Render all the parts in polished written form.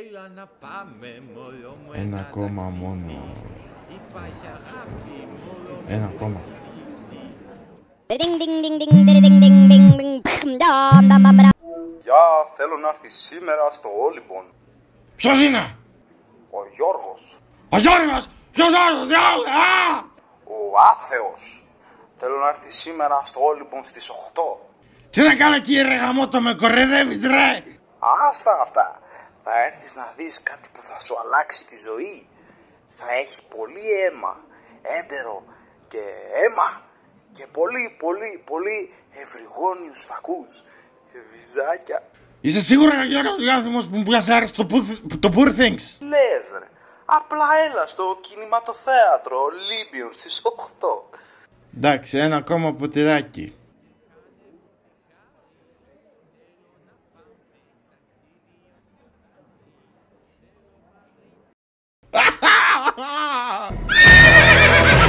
Έλα να πάμε μωρό μου Ένα ακόμα μόνο. Υπάρχει αγάπη μωρό μου. Ένα ακόμα. Γεια, θέλω να έρθει σήμερα στο Όλυμπον. Ποιος είναι? Ο Γιώργος. Ο Γιώργος! Ποιος Γιώργος? Ο άθεος. Θέλω να έρθει σήμερα στο Όλυμπον στις 8. Τι να κάνω κύριε ρε γαμώτο, με κορεδεύεις ρε! Άστα αυτά. Θα έρθεις να δεις κάτι που θα σου αλλάξει τη ζωή. Θα έχει πολύ αίμα, έντερο και αίμα και πολύ ευρυγόνιους φακούς, βυζάκια. Είσαι σίγουρα Γιώργος Λιάνθιμος που μου άρεσε το Poor Things? Λες ρε. Απλά έλα στο κινηματοθέατρο Ολύμπιον στις 8. Εντάξει, ένα ακόμα ποτηράκι.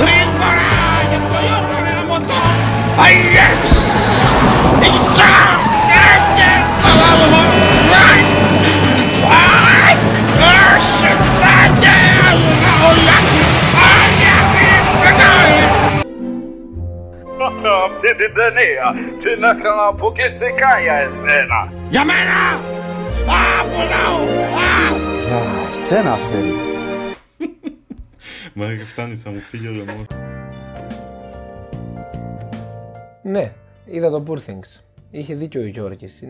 Γρήγορα για το Γιώργο ρε γαμώτο! Αγιές! Ιτσα! Έττε! Καλάλογο! Αυτή την ταινία την έκανα αποκλειστικά για εσένα. Για μένα! Πονάω! Για σένα Αστέρι. Μα φτάνει, θα μου φύγει ο λαιμός. Ναι, είδα το Poor Things. Είχε δίκιο ο Γιώργης.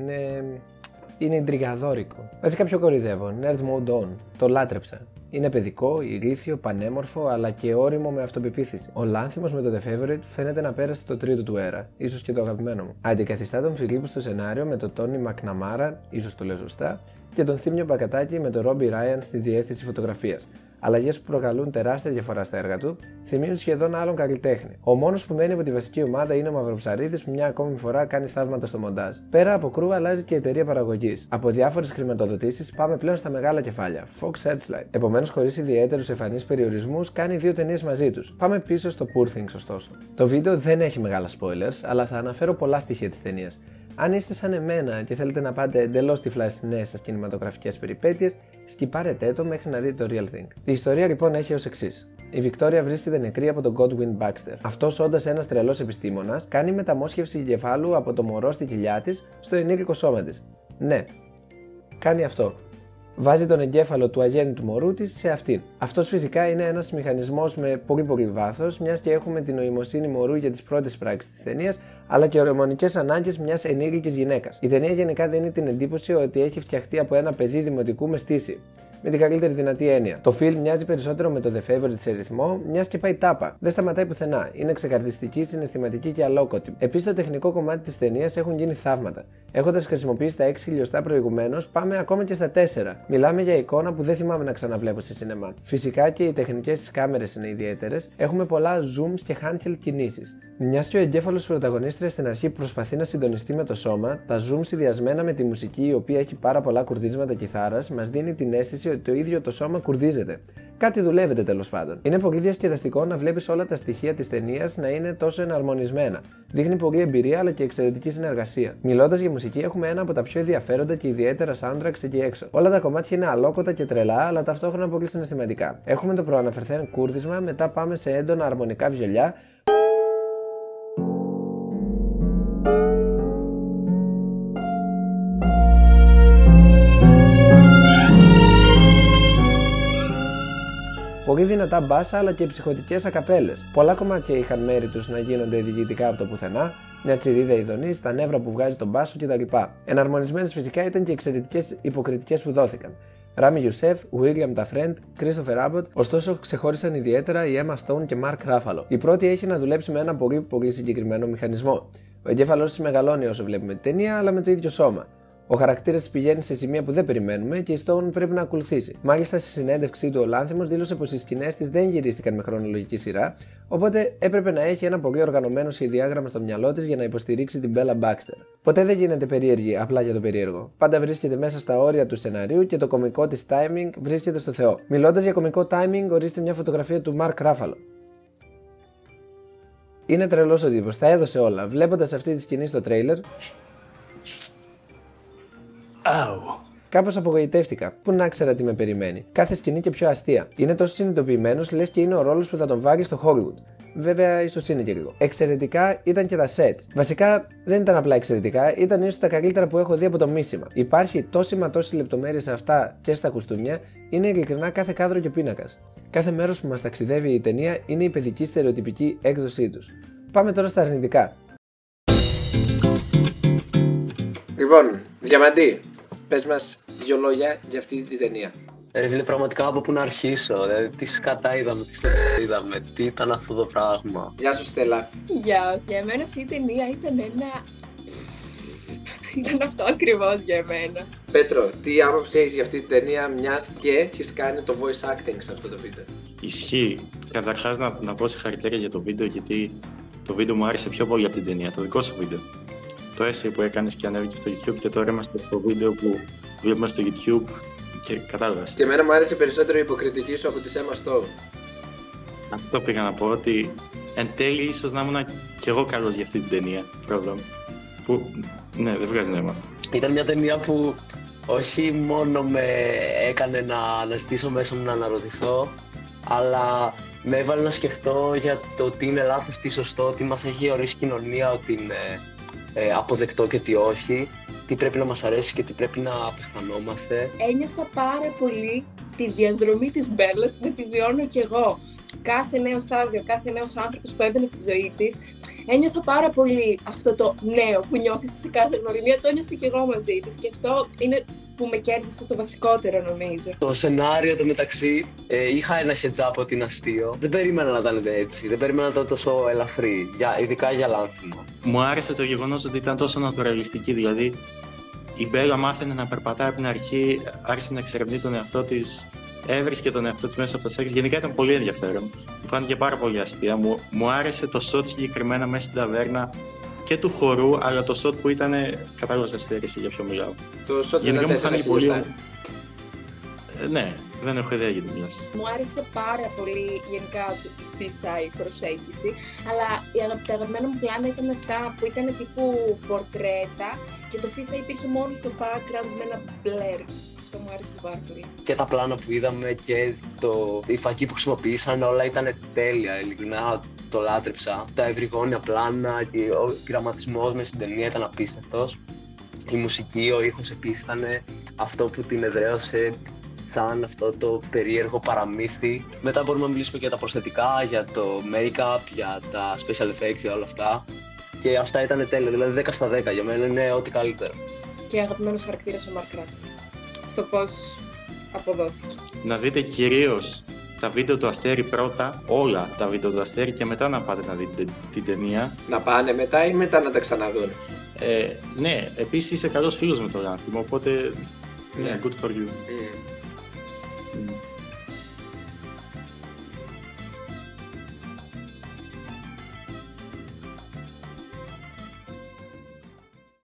Είναι ιντριγαδόρικο. Βασικά πιο κορυδεύω. Nerd Mode On. Το λάτρεψα. Είναι παιδικό, ηλίθιο, πανέμορφο, αλλά και όριμο με αυτοπεποίθηση. Ο Λάνθιμος με το The Favorite φαίνεται να πέρασε το τρίτο του έρα, ίσως και το αγαπημένο μου. Αντικαθιστά τον Φιλίππου στο σενάριο με τον Τόνι Μακναμάρα, ίσως το λέω σωστά, και τον Θήμιο Μπακατάκη με τον Ρόμπι Ράιαν στη διεύθυνση φωτογραφίας. Αλλαγές που προκαλούν τεράστια διαφορά στα έργα του, θυμίζουν σχεδόν άλλον καλλιτέχνη. Ο μόνος που μένει από τη βασική ομάδα είναι ο Μαυροψαρίδης που μια ακόμη φορά κάνει θαύματα στο μοντάζ. Πέρα από κρού, αλλάζει και η εταιρεία παραγωγής. Από διάφορες χρηματοδοτήσεις πάμε πλέον στα μεγάλα κεφάλια. Fox Searchlight. Επομένως, χωρίς ιδιαίτερους εμφανείς περιορισμούς, κάνει 2 ταινίες μαζί τους. Πάμε πίσω στο Poor Things, ωστόσο. Το βίντεο δεν έχει μεγάλα spoilers, αλλά θα αναφέρω πολλά στοιχεία της ταινίας. Αν είστε σαν εμένα και θέλετε να πάτε εντελώς τυφλά στις νέες σας κινηματογραφικές περιπέτειες, σκιπάρετε το μέχρι να δείτε το real thing. Η ιστορία λοιπόν έχει ως εξής. Η Βικτόρια βρίσκεται νεκρή από τον Godwin Baxter. Αυτός, όντας ένας τρελός επιστήμονας, κάνει μεταμόσχευση εγκεφάλου από το μωρό στη κοιλιά της στο ενήλικο σώμα της. Ναι, κάνει αυτό. Βάζει τον εγκέφαλο του αγέννητου μωρού της σε αυτήν. Αυτός φυσικά είναι ένας μηχανισμός με πολύ βάθος, μιας και έχουμε την νοημοσύνη μωρού για τις πρώτες πράξεις της ταινίας, αλλά και ορμονικές ανάγκες μιας ενήλικης γυναίκας. Η ταινία γενικά δίνει την εντύπωση ότι έχει φτιαχτεί από ένα παιδί δημοτικού με στήση. Με την καλύτερη δυνατή έννοια. Το φιλμ μοιάζει περισσότερο με το The Favorite σε ρυθμό, μιας και πάει τάπα. Δεν σταματάει πουθενά. Είναι ξεκαρδιστική, συναισθηματική και αλόκοτη. Επίσης, στο τεχνικό κομμάτι της ταινίας έχουν γίνει θαύματα. Έχοντας χρησιμοποιήσει τα 6 χιλιοστά προηγουμένως, πάμε ακόμα και στα 4. Μιλάμε για εικόνα που δεν θυμάμαι να ξαναβλέπω σε σινεμά. Φυσικά και οι τεχνικές της κάμερες είναι ιδιαίτερες. Έχουμε πολλά zooms και handheld κινήσεις. Μιας και ο εγκέφαλος της πρωταγωνίστριας στην αρχή προσπαθεί να συντονιστεί με το σώμα, τα zoom συνδυασμένα με τη μουσική, η οποία έχει πάρα πολλά κουρδίσματα κιθάρας, μας δίνει την αίσθηση ότι το ίδιο το σώμα κουρδίζεται. Κάτι δουλεύεται τέλος πάντων. Είναι πολύ διασκεδαστικό να βλέπεις όλα τα στοιχεία της ταινίας να είναι τόσο εναρμονισμένα. Δείχνει πολλή εμπειρία αλλά και εξαιρετική συνεργασία. Μιλώντας για μουσική, έχουμε ένα από τα πιο ενδιαφέροντα και ιδιαίτερα soundtracks εκεί έξω. Όλα τα κομμάτια είναι αλόκοτα και τρελά, αλλά ταυτόχρονα πολύ συναισθηματικά. Έχουμε το προαναφερθέν κούρδισμα, μετά πάμε σε έντονα αρμονικά βιολιά. Πολύ δυνατά μπάσα αλλά και ψυχωτικές ακαπέλες. Πολλά κομμάτια είχαν μέρη τους να γίνονται διηγητικά από το πουθενά, μια τσιρίδα ειδονής, τα νεύρα που βγάζει τον μπάσο κτλ. Εναρμονισμένες φυσικά ήταν και εξαιρετικές υποκριτικές που δόθηκαν. Ράμι Ιουσέφ, William Dafoe, Christopher Abbott, ωστόσο ξεχώρισαν ιδιαίτερα η Emma Stone και Mark Ruffalo. Η πρώτη έχει να δουλέψει με ένα πολύ συγκεκριμένο μηχανισμό. Ο εγκέφαλός της μεγαλώνει όσο βλέπουμε την ταινία, αλλά με το ίδιο σώμα. Ο χαρακτήρας της πηγαίνει σε σημεία που δεν περιμένουμε και η Stone πρέπει να ακολουθήσει. Μάλιστα, στη συνέντευξή του, ο Λάνθιμος δήλωσε πως οι σκηνές της δεν γυρίστηκαν με χρονολογική σειρά, οπότε έπρεπε να έχει ένα πολύ οργανωμένο σχεδιάγραμμα στο μυαλό της για να υποστηρίξει την Bella Baxter. Ποτέ δεν γίνεται περίεργη απλά για το περίεργο. Πάντα βρίσκεται μέσα στα όρια του σενάριου και το κωμικό της timing βρίσκεται στο Θεό. Μιλώντας για κωμικό timing, ορίστε μια φωτογραφία του Mark Ruffalo. Είναι τρελός ο τύπος, τα έδωσε όλα. Βλέποντας αυτή τη σκηνή στο τρέιλερ. Oh, Κάπως απογοητεύτηκα. Πού να ξέρα τι με περιμένει. Κάθε σκηνή και πιο αστεία. Είναι τόσο συνειδητοποιημένος, λες και είναι ο ρόλος που θα τον βάλει στο Hollywood. Βέβαια, ίσως είναι και λίγο. Εξαιρετικά ήταν και τα sets. Βασικά, δεν ήταν απλά εξαιρετικά, ήταν ίσως τα καλύτερα που έχω δει από το μίσημα. Υπάρχει τόση λεπτομέρεια σε αυτά και στα κουστούμια, είναι ειλικρινά κάθε κάδρο και πίνακας. Κάθε μέρος που μας ταξιδεύει η ταινία είναι η παιδική στερεοτυπική έκδοσή τους. Πάμε τώρα στα αρνητικά. Λοιπόν, Διαμαντή, πες μας 2 λόγια για αυτή την ταινία. Φίλε, πραγματικά από πού να αρχίσω, δηλαδή τι σκατά είδαμε, τι ήταν αυτό το πράγμα. Γεια σου Στέλλα. Γεια. Για εμένα αυτή η ταινία ήταν αυτό ακριβώς για εμένα. Πέτρο, τι άποψη έχεις για αυτή την ταινία, μιας και έχεις κάνει το voice acting σε αυτό το βίντεο? Ισχύει. Καταρχάς να πω συγχαρητήρια για το βίντεο, γιατί το βίντεο μου άρεσε πιο πολύ από την ταινία, το δικό σου βίντεο. Το essay που έκανες και ανέβηκε στο YouTube, και τώρα είμαστε στο βίντεο που βλέπουμε στο YouTube και κατάλαβες. Και εμένα μου άρεσε περισσότερο η υποκριτική σου από τη Emma Stone. Αυτό πήγα να πω, ότι εν τέλει ίσως να ήμουν κι εγώ καλός για αυτή την ταινία, πρόβλημα. Που, ναι, δεν βγάζει νόημα. Ήταν μια ταινία που όχι μόνο με έκανε να αναζητήσω μέσα μου να αναρωτηθώ, αλλά με έβαλε να σκεφτώ για το τι είναι λάθος, τι σωστό, τι μας έχει ορίσει η κοινωνία ότι είναι αποδεκτό και τι όχι, τι πρέπει να μας αρέσει και τι πρέπει να απεχθανόμαστε. Ένιωσα πάρα πολύ τη διαδρομή της Μπέλλας, να τη βιώνω κι εγώ. Κάθε νέο στάδιο, κάθε νέος άνθρωπος που έμπαινε στη ζωή της, ένιωθα πάρα πολύ αυτό το νέο που νιώθεις σε κάθε γνωριμία, το νιώθω κι εγώ μαζί της, και αυτό είναι που με κέρδισε το βασικότερο, νομίζω. Το σενάριο το μεταξύ, είχα ένα heads up ότι είναι αστείο. Δεν περίμενα να ήταν έτσι, δεν περίμενα να ήταν τόσο ελαφρύ, ειδικά για Λάνθιμο. Μου άρεσε το γεγονός ότι ήταν τόσο νατουραλιστική, δηλαδή η Μπέλα μάθαινε να περπατάει από την αρχή, άρχισε να εξερευνεί τον εαυτό της, έβρισκε τον εαυτό της μέσα από το σεξ. Γενικά ήταν πολύ ενδιαφέρον. Μου φάνηκε πάρα πολύ αστεία. Μου άρεσε το shot συγκεκριμένα μέσα στην ταβέρνα και του χορού, αλλά το shot που ήταν. Κατάλαβες αστέρηση για ποιο μιλάω. Το shot γενικά μου φάνηκε πολύ. Ναι, δεν έχω ιδέα γιατί μιλάς. Μου άρεσε πάρα πολύ γενικά το fisheye προσέγγιση, αλλά τα αγαπημένα μου πλάνα ήταν αυτά που ήταν τύπου πορτρέτα και το fisheye υπήρχε μόνο στο background με ένα blur. Αυτό μου άρεσε πάρα πολύ. Και τα πλάνα που είδαμε και η φακή που χρησιμοποίησαν, όλα ήταν τέλεια, ειλικρινά το λάτρεψα. Τα ευρυγόνια πλάνα, ο γραμματισμός μες στην ταινία ήταν απίστευτος. Η μουσική, ο ήχος επίσης ήταν αυτό που την εδραίωσε σαν αυτό το περίεργο παραμύθι. Μετά μπορούμε να μιλήσουμε για τα προσθετικά, για το make-up, για τα special effects, για όλα αυτά. Και αυτά ήταν τέλεια, δηλαδή 10 στα 10 για μένα είναι ό,τι καλύτερο. Και αγαπημένος χαρακτήρας ο Mark Ruffalo, στο πώς αποδόθηκε. Να δείτε κυρίως τα βίντεο του Αστέρι πρώτα, όλα τα βίντεο του Αστέρι, και μετά να πάτε να δείτε την ταινία. Να πάνε μετά ή μετά να τα ξαναδούν? Ναι, επίσης είσαι καλός φίλος με το Λάνθιμο, οπότε good for you.